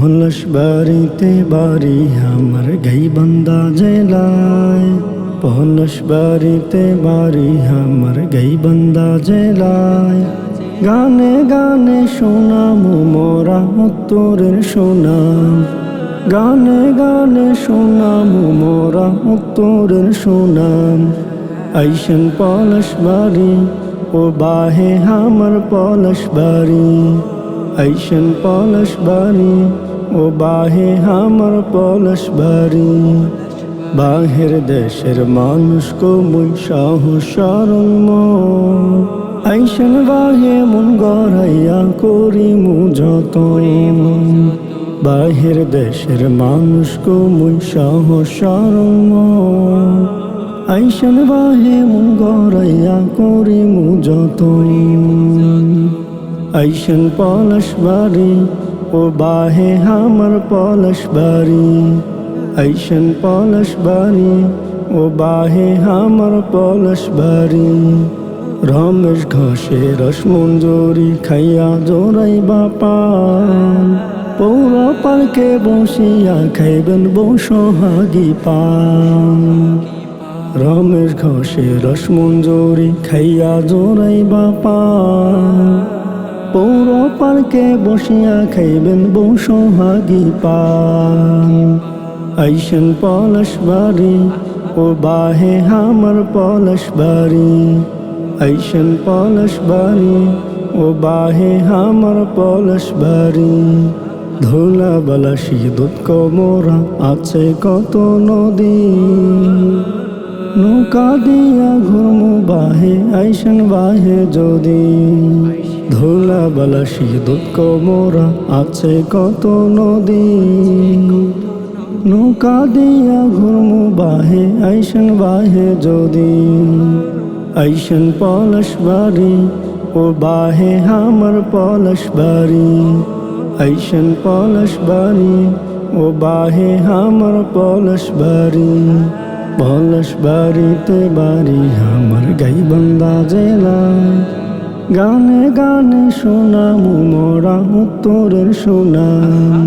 পলাশবাড়িতে বাড়ি আমার গাইবান্ধা জেলায়। পলাশবাড়িতে বাড়ি আমার গাইবান্ধা জেলায়। গানে গানে শোনাম মোরা উত্তরের সুনাম। গানে গানে শোনাম মোরা উত্তরের সুনাম। আইসেন পলাশবাড়ি ও বাহে আমার পলাশবাড়ি। আইসেন পলাশবাড়ি ও বাহে আমার পলাশবাড়ি। বাহির দেশের মানুষ কমুই সাহস সরল। আইসেন বাহে মন গড়াইয়া করি মু যতন। বাহির দেশের মানুষ কমুই সাহস সরল। আইসেন বাহে মন গড়াইয়া করি মু যতন। আইসেন পলাশবাড়ি ও বাহে আমার পলাশবাড়ি। আইসেন পলাশবাড়ি ও বাহে আমার পলাশবাড়ি। রমেশ ঘোষে রসমঞ্জুরি খাইয়া জোরাইবা পান। পৌর পার্কে বসিয়া খাইবেন বসহাগী পান। রমেশ ঘোষে রসমঞ্জুরি খাইয়া জোরাইবা পান। পৌর পার্কে বসিয়া খাইবেন বসহাগী পান। আইসেন পলাশবাড়ি ও বাহে আমার পলাশবাড়ি। আইসেন পলাশবাড়ি ও বাহে আমার পলাশবাড়ি। ধুলা বালাসি দুধ কমরা আছে কত নদী। নৌকা দিয়া ঘুরমু বাহে আইসেন বাহে যদি। ধুলা বালাসি দুধ কমরা আছে কত নদী। নৌকা দিয়া ঘুরমু বাহে আইসেন বাহে যদি। আইসেন পলাশবাড়ি ও বাহে আমার পলাশবাড়ি। আইসেন পলাশবাড়ি ও বাহে আমার পলাশবাড়ি। পলাশবাড়িতে বাড়ি আমার গাইবান্ধা জেলায়। গানে গানে শোনাম মোরা উত্তরের সুনাম।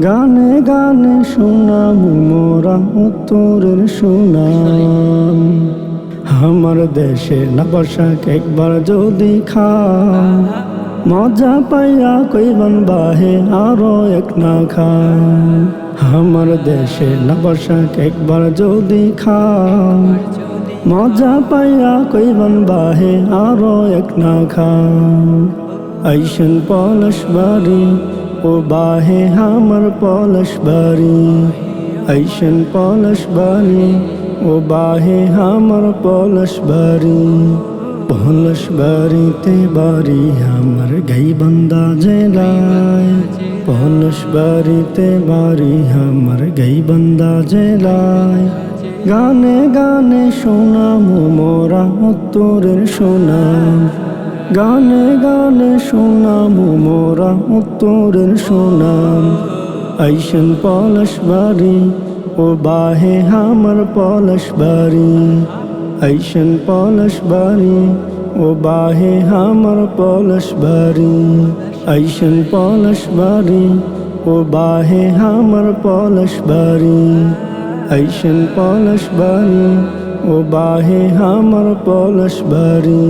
গানে গানে শোনাম মোরা উত্তরের সুনাম। আমার দেশে নবশাক একবার যদি খাও। মজা পাইয়া কইবান বাহে আরো এক না খাও। আমার দেশে নবশাক একবার যদি খাও। মজা পাইয়া কইবান বাহে আরো এক না খাও। আইসেন পলাশবাড়ি ও বাহে আমার পলাশবাড়ি। আইসেন পলাশবাড়ি ও বাহে আমার পলাশবাড়ি। পলাশবাড়িতে বাড়ি আমার গাইবান্ধা জেলায়। পলাশবাড়িতে বাড়ি আমার গাইবান্ধা জেলায়। গানে গানে শোনাম মোরা উত্তরের সুনাম। গানে গানে শোনাম মোরা উত্তরের সুনাম। আইসেন পলাশবাড়ি ও বাহে আমার পলাশবাড়ি। আইসেন পলাশবাড়ি ও বাহে আমার পলাশবাড়ি। আইসেন পলাশবাড়ি ও বাহে আমার পলাশবাড়ি। আইসেন পলাশবাড়ি ও বাহে আমার পলাশবাড়ি।